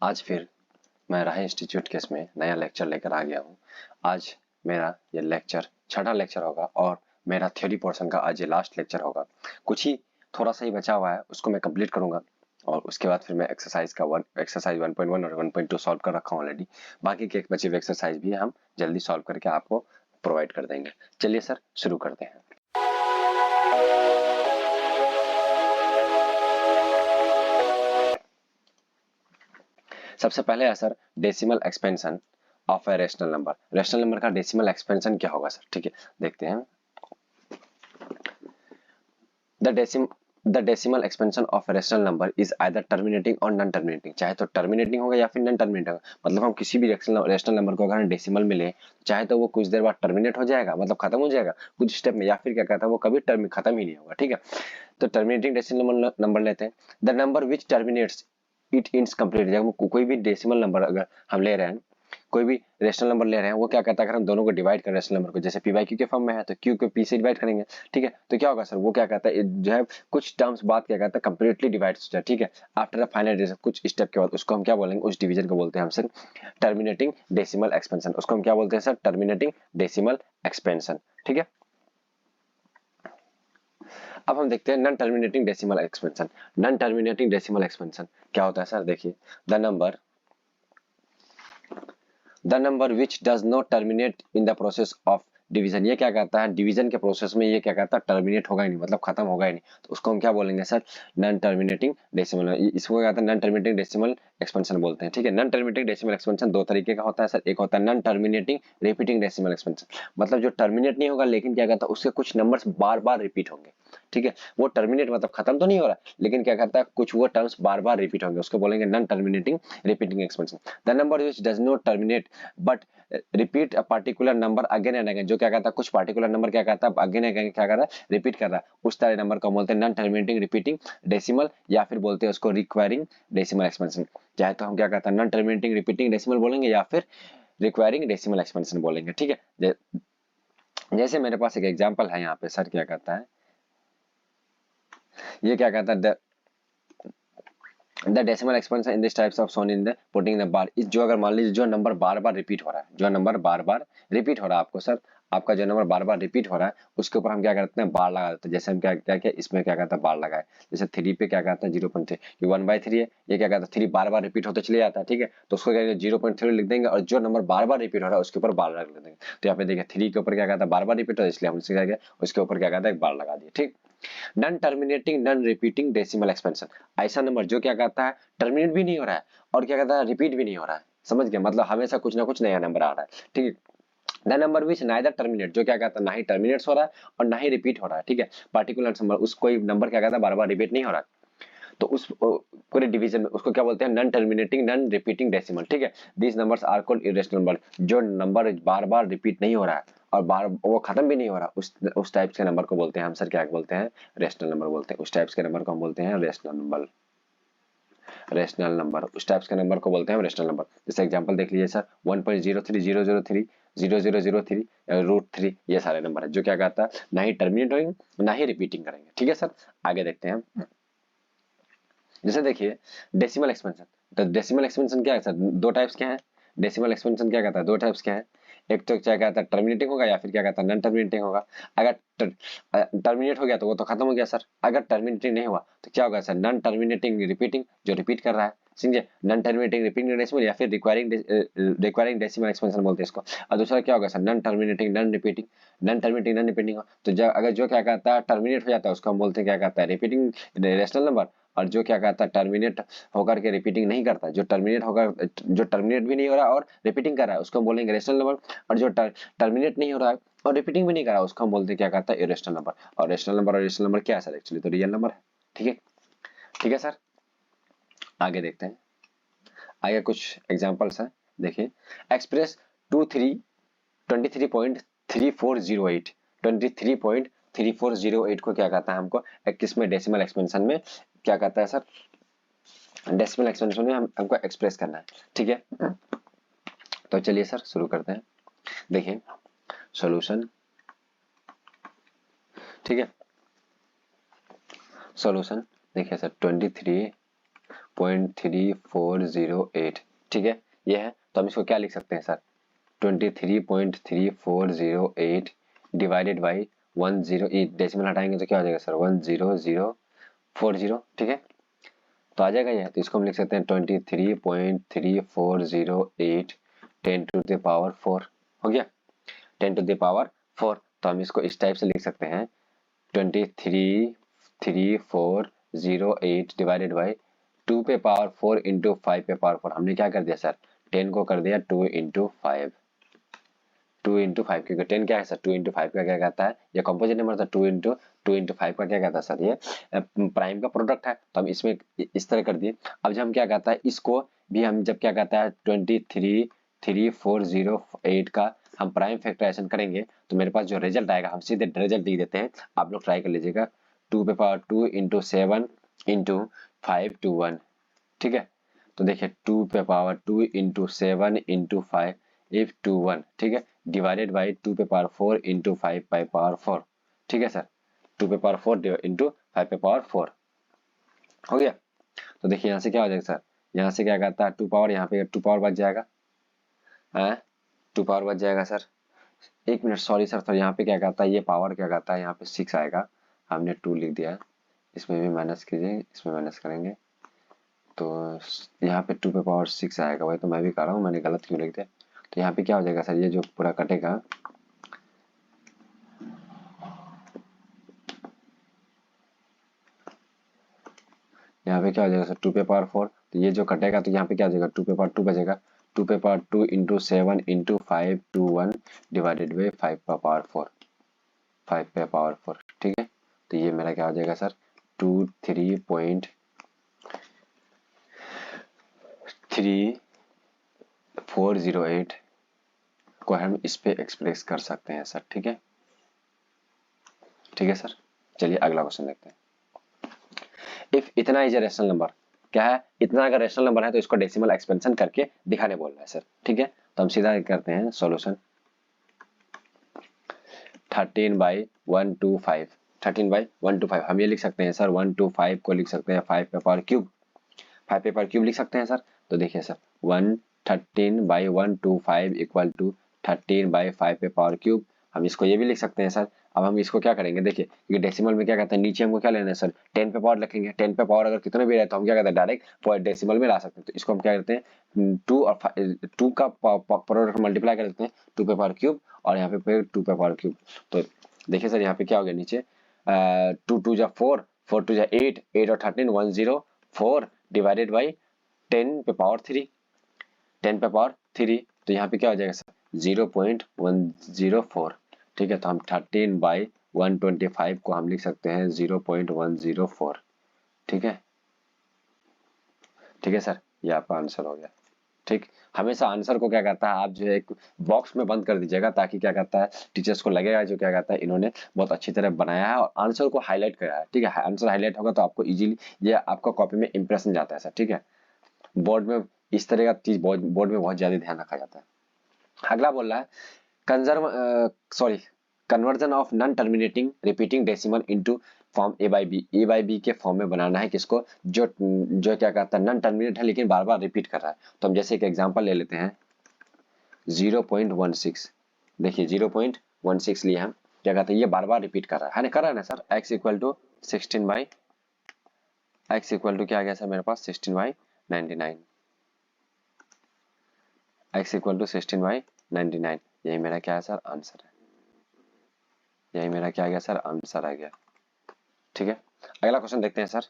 आज फिर मैं राय इंस्टीट्यूट के इसमें नया लेक्चर लेकर आ गया हूँ। आज मेरा ये लेक्चर छठा लेक्चर होगा और मेरा थ्योरी पोर्शन का आज ये लास्ट लेक्चर होगा। कुछ ही थोड़ा सा ही बचा हुआ है, उसको मैं कंप्लीट करूंगा और उसके बाद फिर मैं एक्सरसाइज 1.1 और 1.2 सॉल्व कर रखा हूँ ऑलरेडी। बाकी के एक बचे हुए एक्सरसाइज भी हम जल्दी सॉल्व करके आपको प्रोवाइड कर देंगे। चलिए सर शुरू करते हैं। सबसे पहले है sir decimal expansion of a rational number. Rational number का डेसिमल एक्सपेंशन क्या होगा सर? ठीक है, देखते हैं। The decimal expansion of rational number is either terminating और नॉन टर्मिनेटिंग। चाहे तो टर्मिनेटिंग होगा या फिर नॉन टर्मिनेटिंग होगा। मतलब हम किसी भी रेशनल नंबर को अगर डेसिमल में ले, चाहे तो वो कुछ देर बाद टर्मिनेट हो जाएगा, मतलब खत्म हो जाएगा कुछ स्टेप में, या फिर क्या कहता है वो कभी खत्म ही नहीं होगा। ठीक है, तो टर्मिनेटिंग डेसिमल नंबर लेते हैं। The number which terminates it इंस कंप्लीट। जब कोई भी डेसिमल नंबर अगर हम ले रहे हैं, कोई भी रेशनल नंबर ले रहे हैं, वो क्या कहता है अगर हम दोनों को डिवाइड करें रेशनल नंबर को, जैसे पी बाई क्यू के फॉर्म में है तो क्यू को पी से डिवाइड करेंगे। ठीक है, तो क्या होगा सर? वो क्या कहता है जो है कुछ टर्म्स बाद क्या कहता है कंप्लीटली डिवाइड हो जाए। ठीक है, आफ्टर अ फाइनल डिवीजन, कुछ स्टेप के बाद उसको हम क्या बोलेंगे? उस डिवीजन को बोलते हैं हम सर टर्मिनेटिंग डेसिमल एक्सपेंशन। उसको हम क्या बोलते हैं सर? Terminating decimal expansion. ठीक है, अब हम देखते हैं non terminating decimal expansion. Non terminating decimal expansion क्या होता है सर? देखिए, the number which does not terminate in the process of division. ये क्या कहता है? डिवीजन के प्रोसेस में ये क्या कहता है? टर्मिनेट होगा ही नहीं, मतलब खत्म होगा ही नहीं। तो उसको हम क्या बोलेंगे सर? Non terminating decimal. इसको क्या कहता है? नॉन टर्मिनेटिंग डेसिमल एक्सपेंशन बोलते हैं। ठीक है, नॉन टर्मिनेटिंग डेसिमल एक्सपेंशन दो तरीके का होता है सर। एक होता है non terminating repeating decimal expansion, मतलब जो टर्मिनेट नहीं होगा लेकिन क्या कहता है उसके कुछ नंबर्स बार बार रिपीट होंगे। ठीक है, वो टर्मिनेट मतलब खत्म तो नहीं हो रहा, लेकिन क्या कहता है कुछ वो टर्म्स बार बार रिपीट होंगे, उसको बोलेंगे non terminating repeating expansion. The number which does not terminate but repeat a particular number again and again. जो क्या कहता है कुछ पार्टिकुलर नंबर क्या कहता है अगेन अगेन क्या कर रहा है? रिपीट कर रहा है, उस तरह नंबर को बोलते हैं नॉन टर्मिनेटिंग रिपीटिंग डेसिमल, या फिर बोलते हैं उसको रिक्वायरिंग डेसिमल एक्सपेंशन। चाहे तो हम क्या कहते हैं नॉन टर्मिनेटिंग रिपीटिंग डेसिमल बोलेंगे या फिर रिक्वायरिंग डेसिमल एक्सपेंशन बोलेंगे। ठीक है, जैसे मेरे पास एक एग्जांपल है यहाँ पे सर, क्या कहता है ये क्या कहता है the decimal expansion in this types of shown in the putting the bar. इस जो अगर मान लीजिए जो नंबर बार बार रिपीट हो रहा है, जो नंबर बार बार रिपीट हो रहा है आपको सर, आपका जो नंबर बार बार रिपीट हो रहा है उसके ऊपर हम क्या करते हैं? बार लगा देते हैं। जैसे हम क्या क्या क्या इसमें क्या कहते हैं? बार लगाए। जैसे 3 पे क्या कहते हैं? 0.3, ये 1/3 है, ये क्या कहता है 3 बार बार रिपीट होते चले जाता है। ठीक है, तो उसको क्या करेंगे? 0.3 लिख देंगे और जो नंबर बार बार रिपीट हो रहा है उसके ऊपर बार लगा देंगे। तो यहाँ पे देखिए 3 के ऊपर क्या कहता है? बार बार रिपीट हो, इसलिए हम क्या किया उसके ऊपर क्या कहता है? एक बार लगा दिए। ठीक, non terminating non repeating decimal expansion, ऐसा नंबर जो क्या कहता है टर्मिनेट भी नहीं हो रहा है और क्या कहता है रिपीट भी नहीं हो रहा है। समझ गया? मतलब हमेशा कुछ ना कुछ नया नंबर आ रहा है। ठीक है, the number which neither terminate, जो क्या कहता है ना ही टर्मिनेट्स हो रहा है और ना ही रिपीट हो रहा है। ठीक है, पार्टिकुलर नंबर उस कोई नंबर क्या कहता है बार बार रिपीट नहीं हो रहा है, तो उस पूरे डिवीजन में उसको क्या बोलते हैं? Non terminating non repeating decimal. ठीक है, this numbers are called irrational number. जो नंबर बार बार रिपीट नहीं हो रहा है और बार वो खत्म भी नहीं हो रहा, उस टाइप के नंबर को बोलते हैं हम सर क्या बोलते हैं? रेशनल नंबर बोलते हैं। उस टाइप्स के नंबर को हम बोलते हैं रेशनल नंबर। रेशनल नंबर उस टाइप्स के नंबर को बोलते हैं रेशनल नंबर। जैसे एग्जांपल देख लीजिए सर 1.03003 0003 √3, ये सारे नंबर है जो क्या कहता है ना ही टर्मिनेट होंगे ना ही रिपीटिंग करेंगे। ठीक है सर, आगे देखते हैं। जैसे देखिए डेसिमल एक्सपेंशन, तो डेसिमल एक्सपेंशन क्या है सर? दो टाइप्स के हैं। डेसिमल एक्सपेंशन क्या कहता है? दो टाइप्स के हैं। एक तो क्या कहता है टर्मिनेटिंग होगा या फिर क्या कहता है नॉन टर्मिनेटिंग होगा। अगर टर्मिनेट हो गया तो वो तो खत्म हो गया सर। अगर टर्मिनेटिंग नहीं हुआ तो क्या होगा सर? नॉन टर्मिनेटिंग रिपीटिंग, जो रिपीट कर रहा है, समझे? नॉन टर्मिनेटिंग रिपीटिंग डेसिमल या फिर रिक्वायरिंग डेसिमल एक्सपेंशन बोलते हैं इसको। और दूसरा क्या होगा sir? Non terminating non repeating. Non terminating non repeating हो तो जब अगर जो क्या कहता है टर्मिनेट हो जाता है उसको हम बोलते हैं क्या कहता है? Repeating rational number. और जो क्या कहता है टर्मिनेट होकर के रिपीटिंग नहीं करता, जो टर्मिनेट होकर जो टर्मिनेट भी नहीं हो रहा और रिपीटिंग कर रहा है उसको हम बोलेंगे रेशनल नंबर। और जो टर्मिनेट नहीं हो रहा है और रिपीटिंग भी नहीं कर रहा उसको हम बोलते हैं क्या कहता है? Irrational number. और रेशनल नंबर और इरेशनल नंबर क्या है सर? एक्चुअली तो रियल नंबर है। ठीक है, ठीक है सर, आगे देखते हैं। आगे कुछ एग्जांपल्स हैं, देखिए एक्सप्रेस 23.3408 23.3408 को क्या कहता है? हमको 21 में डेसिमल एक्सपेंशन में क्या कहता है सर? डेसिमल एक्सपेंशन में हमको एक्सप्रेस करना है। ठीक है, तो चलिए सर शुरू करते हैं। देखिए सॉल्यूशन, ठीक है, सॉल्यूशन देखिए सर 23.3408, ठीक है, ये है। तो हम इसको क्या लिख सकते हैं सर, 23.3408 डिवाइडेड बाई 10, डेसिमल हटाएंगे तो क्या हो जाएगा सर 10040, ठीक है। तो आ जाएगा ये, तो इसको हम लिख सकते हैं 23.3408 10⁴ हो गया, 10⁴। तो हम इसको इस टाइप से लिख सकते हैं 23.3408 डिवाइडेड बाई 2⁴ इंटू 5⁴। हमने क्या कर दिया सर, 10 को कर दिया 2 इंटू 5, 2 इंटू 5, क्योंकि 10 क्या है सर 2 इंटू 5 का क्या कहता है, ये कंपोजिट नंबर था, 2 इंटू 5 का क्या कहता है सर, ये प्राइम का प्रोडक्ट है। तो हम इसमें इस तरह कर दिए। अब जब हम क्या कहता है, इसको भी हम जब क्या कहता है 23.3408 का हम प्राइम फैक्टराइजेशन करेंगे तो मेरे पास जो रिजल्ट आएगा, हम सीधे रिजल्ट लिख देते हैं, आप लोग ट्राई कर लीजिएगा, 2⁴ इंटू 7 इंटू 5 to 1, ठीक है। तो देखिए 2⁴ इंटू 7 इंटू 5 if to 1, ठीक है, डिवाइडेड बाई 2⁴ इंटू 5⁴, ठीक है सर, 2⁴ इंटू 5⁴ हो गया। तो देखिए यहाँ से क्या हो जाएगा सर, यहाँ से क्या कहता है 2 पावर, यहाँ पे 2 पावर बच जाएगा, है 2 पावर बच जाएगा सर। एक मिनट, सॉरी सर, तो यहाँ पे क्या कहता है, ये पावर क्या कहता है, यहाँ पे 6 आएगा, हमने 2 लिख दिया है, इसमें भी माइनस कीजिए, इसमें माइनस करेंगे तो यहाँ पे 2⁴ आएगा, वही तो मैं भी कर रहा हूँ, मैंने गलत क्यों लिख दिया। तो यहाँ पे क्या हो जाएगा सर, ये जो पूरा कटेगा, यहाँ पे क्या हो जाएगा सर 2⁴, तो ये जो कटेगा तो यहाँ पे क्या हो जाएगा 2⁴ बचेगा, 2⁴ into 7 into 5 to 1 divided by 5⁴, ठीक है। तो ये मेरा क्या हो जाएगा सर 23.3408 को हम इस पे एक्सप्रेस कर सकते हैं सर, ठीक है, ठीक है सर। चलिए अगला क्वेश्चन देखते हैं। इफ इतना इज रेशनल नंबर, क्या है, इतना अगर रेशनल नंबर है तो इसको डेसिमल एक्सपेंशन करके दिखाने बोल रहा है सर, ठीक है। तो हम सीधा करते हैं सॉल्यूशन, 13/125, 13/125 हम ये लिख सकते हैं सर, 125 को लिख सकते हैं 5⁴, 5⁴ लिख सकते हैं सर। तो देखिए सर 13/125 इक्वल टू 13/5⁴, हम इसको ये भी लिख सकते हैं सर। अब हम इसको क्या करेंगे, देखिए क्योंकि डेसिमल में क्या कहते हैं, नीचे हमको क्या लेना है सर 10⁴ लिखेंगे, 10⁴ अगर कितने भी रहे तो हम क्या कहते हैं डायरेक्ट डेसिमल में ला सकते हैं। तो इसको हम क्या करते हैं 2 और 2 का प्रोडक्ट मल्टीप्लाई कर देते हैं 2⁴ और यहाँ पे फिर 2⁴। तो देखिए सर यहाँ पे क्या हो गया नीचे 2 2 जा 4, 4 2 जा 8, 8 और 13 104 डिवाइडेड बाई 10⁻3, 10⁻3। तो यहाँ पे क्या हो जाएगा सर 0.104, ठीक है। तो हम 13/125 को हम लिख सकते हैं 0.104, ठीक है, ठीक है सर, ये आपका आंसर हो गया, ठीक। हमेशा आंसर को क्या कहता है, आप जो है एक बॉक्स में बंद कर दीजिएगा, ताकि क्या कहता है टीचर्स को लगेगा जो क्या कहता है इन्होंने बहुत अच्छी तरह बनाया है और आंसर को हाईलाइट करा है, ठीक है। आंसर हाईलाइट होगा तो आपको इजीली ये आपका कॉपी में इंप्रेशन जाता है सर, ठीक है। बोर्ड में इस तरह का चीज बोर्ड में बहुत ज्यादा ध्यान रखा जाता है। अगला बोल रहा है conversion of non terminating repeating decimal into form A by B के फॉर्म में बनाना है किसको, जो जो क्या कहता है नॉन टर्मिनेट है लेकिन बार बार रिपीट कर रहा है। तो हम जैसे एक एग्जांपल ले लेते हैं 0.16, देखिए 0.16 लिए हम, क्या कहते हैं ये बार बार रिपीट कर रहा है ना, कर रहा है ना sir. x equal to 16 x equal to क्या आ गया सर मेरे पास 16/99, x इक्वल टू 16/99, यही मेरा क्या है सर आंसर है, यही मेरा क्या आ गया सर आंसर आ गया, ठीक है। अगला क्वेश्चन देखते हैं सर।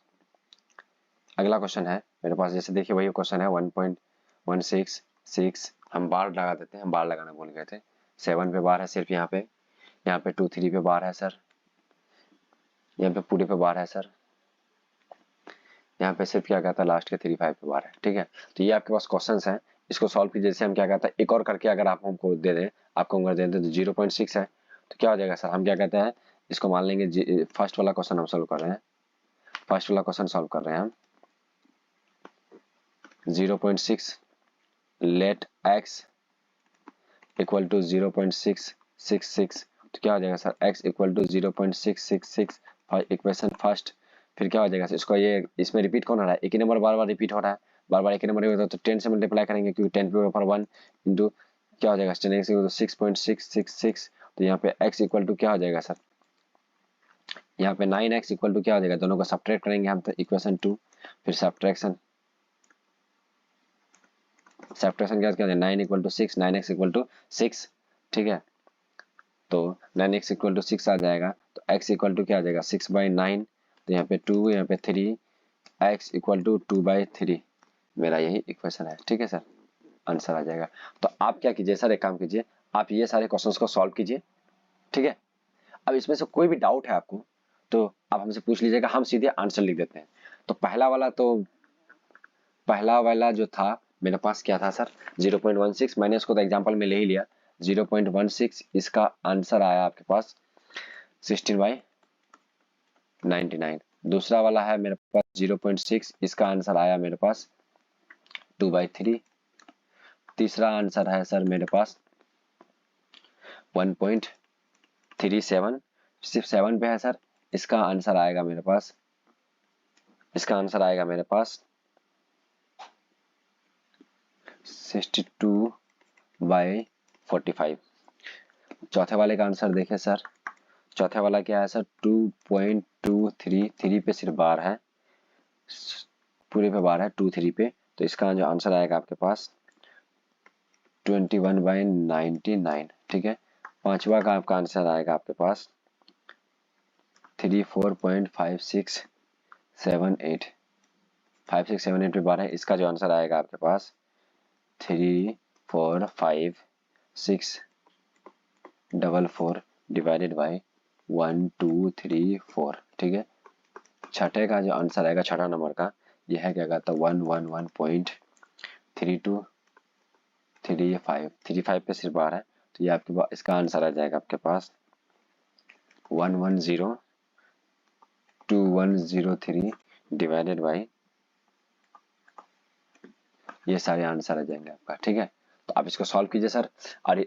अगला क्वेश्चन है मेरे पास, जैसे देखिए वही क्वेश्चन है 1.166, हम बार लगा देते हैं, हम बार लगाना भूल गए थे, 7 पे बार है सिर्फ, यहाँ पे 2 3 पे बार है सर, यहाँ पे पूरे पे बार है सर, यहाँ पे सिर्फ क्या कहता है लास्ट के 3 5 पे बार है, ठीक है। तो ये आपके पास क्वेश्चन है, इसको सॉल्व कीजिए। जैसे हम क्या कहता है एक और करके अगर आप हमको दे दें, आपको अगर दे दें तो 0.6 है, तो क्या हो जाएगा सर, हम क्या कहते हैं इसको मान लेंगे फर्स्ट वाला क्वेश्चन हम सॉल्व कर रहे हैं, फर्स्ट वाला क्वेश्चन सॉल्व कर रहे हैं हम 0.6 लेट x इक्वल टू 0.666, तो क्या हो जाएगा sir x equal to 0.666 equation first, फिर क्या हो जाएगा सर, इसको ये इसमें रिपीट कौन हो रहा है, एक ही नंबर बार बार रिपीट हो रहा है, बार बार एक ही नंबर तो 10 से मल्टीप्लाई करेंगे क्योंकि 10 पे ऊपर 1 इंटू क्या हो जाएगा 10x = 6.666। तो यहाँ पे x इक्वल टू क्या हो जाएगा सर, यहाँ पे 9x इक्वल टू क्या हो जाएगा, दोनों को सब्ट्रैक्ट करेंगे हम तो इक्वेशन 2, फिर सब्ट्रैक्शन क्या क्या है 9 = 6, 9x = 6, ठीक है। तो 9x = 6 आ जाएगा, तो x इक्वल टू क्या आ जाएगा 6/9, तो यहाँ पे 2, यहाँ पे 3, x = 2/3, मेरा यही इक्वेशन है, ठीक है सर, आंसर आ जाएगा। तो आप क्या कीजिए सर, एक काम कीजिए, आप ये सारे क्वेश्चंस को सॉल्व कीजिए, ठीक है। अब इसमें से कोई भी डाउट है आपको तो आप हमसे पूछ लीजिएगा, हम सीधे आंसर लिख देते हैं। तो पहला वाला जो था मेरे पास क्या था सर 0.16, मैंने इसको तो एग्जांपल में ले ही लिया 0.16, इसका आंसर आया आपके पास 16/99। दूसरा वाला है मेरे पास 0.6, इसका आंसर आया मेरे पास 2/3। तीसरा आंसर है सर मेरे पास 1.37, सिर्फ 7 पे है सर, इसका आंसर आएगा मेरे पास 62/45। चौथे वाले का आंसर देखें सर, चौथे वाला क्या है सर 2.23, 3 पे सिर्फ बार है, पूरे पे बार है 23 पे, तो इसका जो आंसर आएगा आपके पास 21/99, ठीक है। पांचवा का आपका आंसर आएगा आपके पास 34.5678, 5678 पे बार है, इसका जो आंसर आएगा आपके पास 345644 डिवाइडेड बाई 1234, ठीक है। छठे का जो आंसर आएगा, छठा नंबर का, यह है क्या कहता है 111.3235 पे सिर्फ बार है, तो ये आपके पास इसका आंसर आ जाएगा आपके पास 1102103 डिवाइडेड बाई, ये सारे आंसर आ जाएंगे आपका, ठीक है। तो आप इसको सॉल्व कीजिए सर, और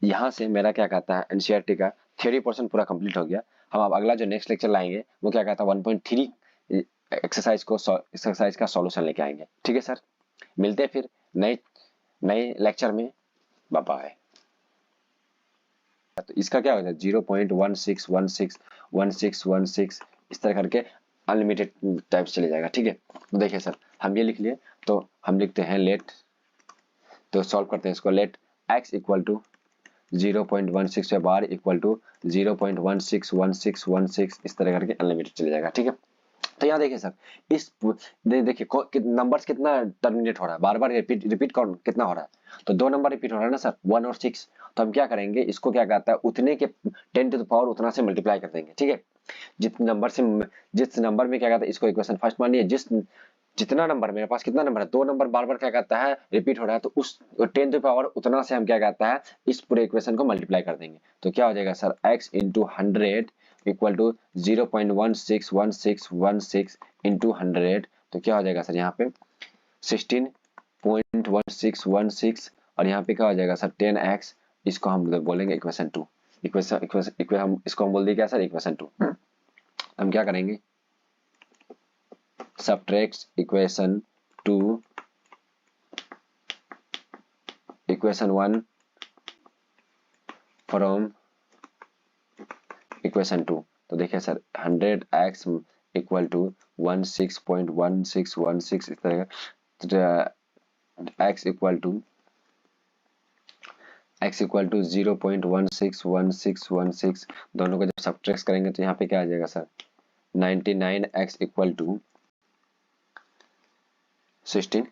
यहाँ से मेरा क्या कहता है एनसीईआरटी का थ्योरी पोर्शन पूरा कंप्लीट हो गया। हम अब अगला जो नेक्स्ट लेक्चर लाएंगे वो क्या कहता है 1.3 एक्सरसाइज का सॉल्यूशन लेके आएंगे, ठीक है सर। मिलते हैं फिर नए नए लेक्चर में, बाय बाय। तो इसका क्या होता है 0.16161616 इस तरह करके अनलिमिटेड टाइप्स चले जाएगा, ठीक है। तो देखिए सर, हम ये लिख लिए, तो हम लिखते हैं लेट, तो सॉल्व करते हैं इसको, लेट x इक्वल टू 0.16 पे बार इक्वल टू 0.161616 इस तरह करके अनलिमिटेड चले जाएगा, ठीक है। तो यहाँ देखिए सर, इस देखिए नंबर्स कितना टर्मिनेट हो रहा है, बार बार रिपीट कितना हो रहा है, तो 2 नंबर रिपीट हो रहा है ना सर 1 और 6। तो हम क्या करेंगे, इसको क्या कहता है उतने के 10 टू द पावर उतना से मल्टीप्लाई कर देंगे, ठीक है। जिस नंबर में क्या कहता है, इसको इक्वेशन फर्स्ट मानिए, जितना नंबर मेरे पास कितना नंबर है 2 नंबर बार बार क्या कहता है रिपीट हो रहा है, तो उस 10 टू पावर उतना से हम क्या कहता है इस पूरे इक्वेशन को मल्टीप्लाई कर देंगे। तो क्या हो जाएगा sir x into 100 equal to 0.161616 into 100, तो क्या हो जाएगा सर यहाँ पे 16.1616, और यहाँ पे क्या हो जाएगा सर 10x, इसको हम बोलेंगे इक्वेशन 2, हम इसको हम बोल देंगे क्या सर इक्वेशन 2। हम क्या करेंगे subtract equation 2 equation 1 from equation 2। तो देखिए सर 100x इक्वल टू 16.1616 इस तरह x इक्वल टू 0.161616, दोनों को जब सब्ट्रैक्ट करेंगे तो यहाँ पे क्या आ जाएगा sir 99x equal to 16,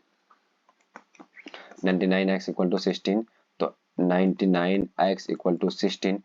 99x equal to 16, तो 99x इक्वल टू 16